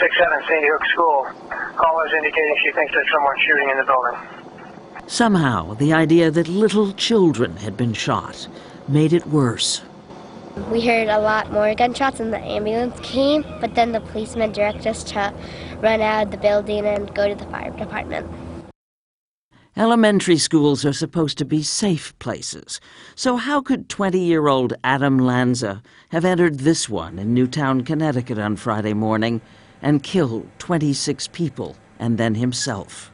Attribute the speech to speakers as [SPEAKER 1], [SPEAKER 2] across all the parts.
[SPEAKER 1] 667 Sandy Hook School. Caller is indicating she thinks there's someone shooting in the building.
[SPEAKER 2] Somehow, the idea that little children had been shot made it worse.
[SPEAKER 3] We heard a lot more gunshots and the ambulance came, but then the policeman directed us to run out of the building and go to the fire department.
[SPEAKER 2] Elementary schools are supposed to be safe places, so how could 20-year-old Adam Lanza have entered this one in Newtown, Connecticut on Friday morning and killed 26 people and then himself?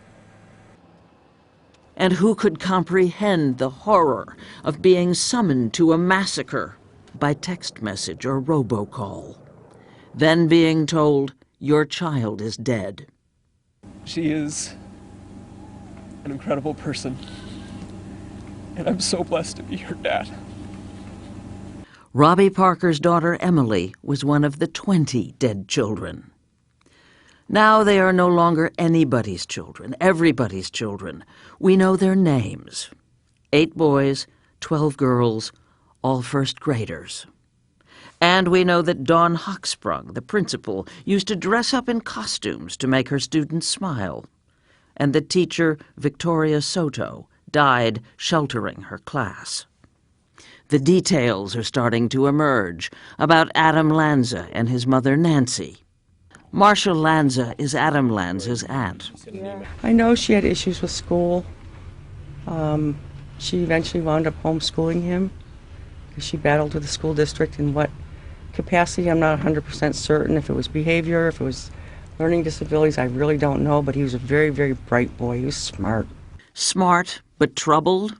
[SPEAKER 2] And who could comprehend the horror of being summoned to a massacre by text message or robocall, then being told your child is dead?
[SPEAKER 4] She is an incredible person, and I'm so blessed to be her dad.
[SPEAKER 2] Robbie Parker's daughter Emily was one of the 20 dead children. Now they are no longer anybody's children, everybody's children. We know their names. 8 boys, 12 girls, all first graders. And we know that Dawn Hochsprung, the principal, used to dress up in costumes to make her students smile. And the teacher, Victoria Soto, died sheltering her class. The details are starting to emerge about Adam Lanza and his mother, Nancy. Marcia Lanza is Adam Lanza's aunt.
[SPEAKER 5] I know she had issues with school. She eventually wound up homeschooling him because she battled with the school district. In what capacity, I'm not 100% certain. If it was behavior, if it was learning disabilities, I really don't know, but he was a very, very bright boy. He was smart.
[SPEAKER 2] Smart, but troubled?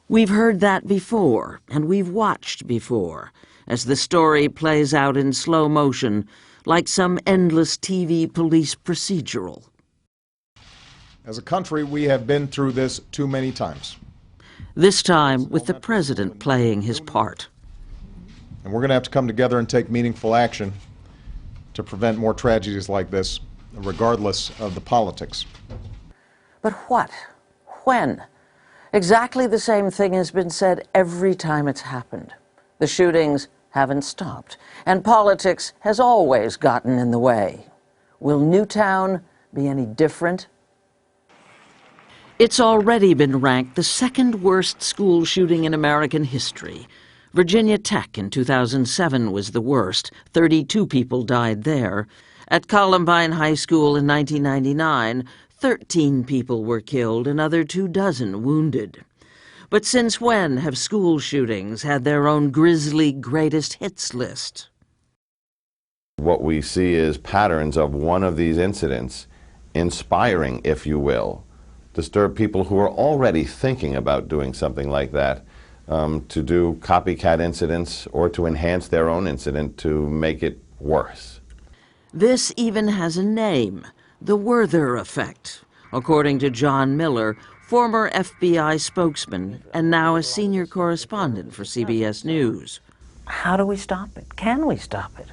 [SPEAKER 2] We've heard that before, and we've watched before, as the story plays out in slow motion, like some endless TV police procedural.
[SPEAKER 6] As a country, we have been through this too many times.
[SPEAKER 2] This time with the president playing his part.
[SPEAKER 6] And we're going to have to come together and take meaningful action to prevent more tragedies like this, regardless of the politics.
[SPEAKER 2] But what? When? Exactly the same thing has been said every time it's happened. The shootings haven't stopped, and politics has always gotten in the way. Will Newtown be any different? It's already been ranked the second worst school shooting in American history. Virginia Tech in 2007 was the worst. 32 people died there. At Columbine High School in 1999, 13 people were killed, another 24 wounded. But since when have school shootings had their own grisly greatest hits list?
[SPEAKER 7] What we see is patterns of one of these incidents inspiring, if you will, disturb people who are already thinking about doing something like that, to do copycat incidents or to enhance their own incident to make it worse.
[SPEAKER 2] This even has a name, the Werther effect, according to John Miller, former FBI spokesman and now a senior correspondent for CBS News. How do we stop it? Can we stop it?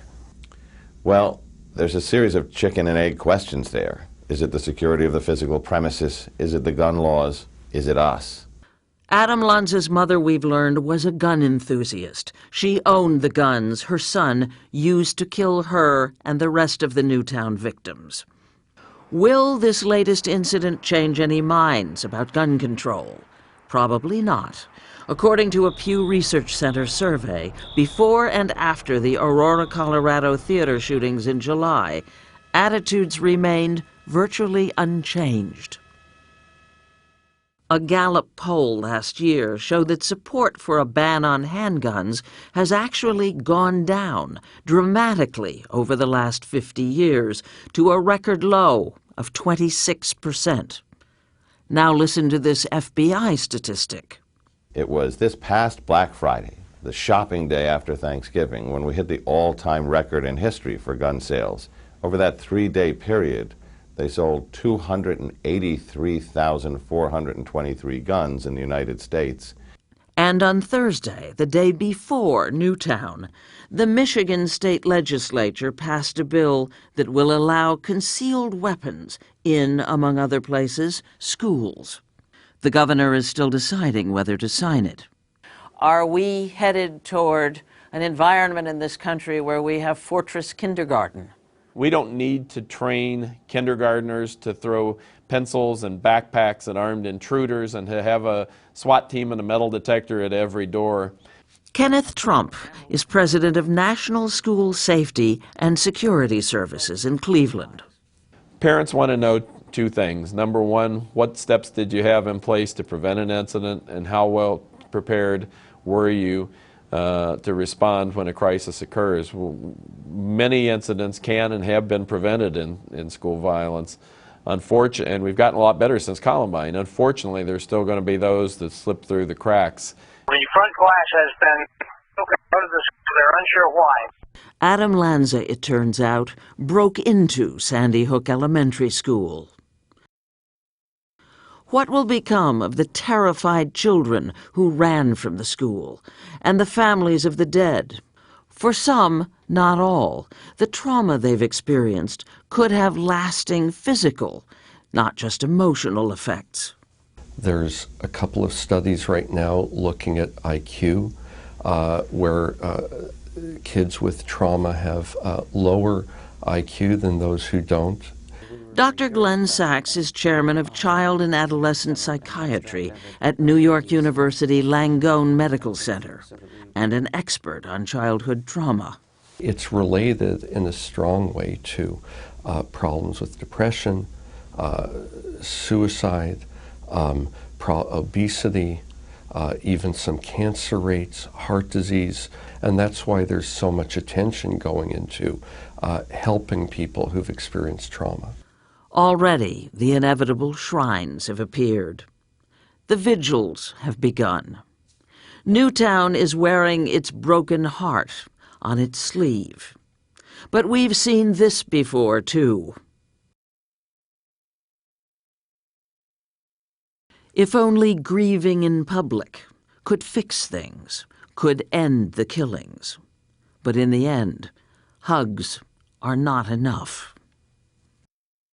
[SPEAKER 7] Well, there's a series of chicken and egg questions there. Is it the security of the physical premises? Is it the gun laws? Is it us?
[SPEAKER 2] Adam Lanza's mother, we've learned, was a gun enthusiast. She owned the guns her son used to kill her and the rest of the Newtown victims. Will this latest incident change any minds about gun control? Probably not. According to a Pew Research Center survey, before and after the Aurora, Colorado theater shootings in July, attitudes remained virtually unchanged. A Gallup poll last year showed that support for a ban on handguns has actually gone down dramatically over the last 50 years to a record low of 26%. Now listen to this FBI statistic.
[SPEAKER 7] It was this past Black Friday, the shopping day after Thanksgiving, when we hit the all-time record in history for gun sales. Over that 3-day period, they sold 283,423 guns in the United States.
[SPEAKER 2] And on Thursday, the day before Newtown, the Michigan state legislature passed a bill that will allow concealed weapons in, among other places, schools. The governor is still deciding whether to sign it. Are we headed toward an environment in this country where we have fortress kindergarten?
[SPEAKER 8] We don't need to train kindergartners to throw pencils and backpacks at armed intruders and to have a SWAT team and a metal detector at every door.
[SPEAKER 2] Kenneth Trump is president of National School Safety and Security Services in Cleveland.
[SPEAKER 8] Parents want to know two things. Number one, what steps did you have in place to prevent an incident, and how well prepared were you to respond when a crisis occurs? Many incidents can and have been prevented in school violence. Unfortunately, and we've gotten a lot better since Columbine. Unfortunately, there's still going to be those that slip through the cracks.
[SPEAKER 1] The front glass has been broken out of the school. They're unsure why.
[SPEAKER 2] Adam Lanza, it turns out, broke into Sandy Hook Elementary School. What will become of the terrified children who ran from the school, and the families of the dead? For some, not all, the trauma they've experienced could have lasting physical, not just emotional effects.
[SPEAKER 9] There's a couple of studies right now looking at IQ, where kids with trauma have lower IQ than those who don't.
[SPEAKER 2] Dr. Glenn Sachs is chairman of Child and Adolescent Psychiatry at New York University Langone Medical Center and an expert on childhood trauma.
[SPEAKER 9] It's related in a strong way to problems with depression, suicide, obesity, even some cancer rates, heart disease, and that's why there's so much attention going into helping people who've experienced trauma.
[SPEAKER 2] Already, the inevitable shrines have appeared. The vigils have begun. Newtown is wearing its broken heart on its sleeve. But we've seen this before, too. If only grieving in public could fix things, could end the killings. But in the end, hugs are not enough.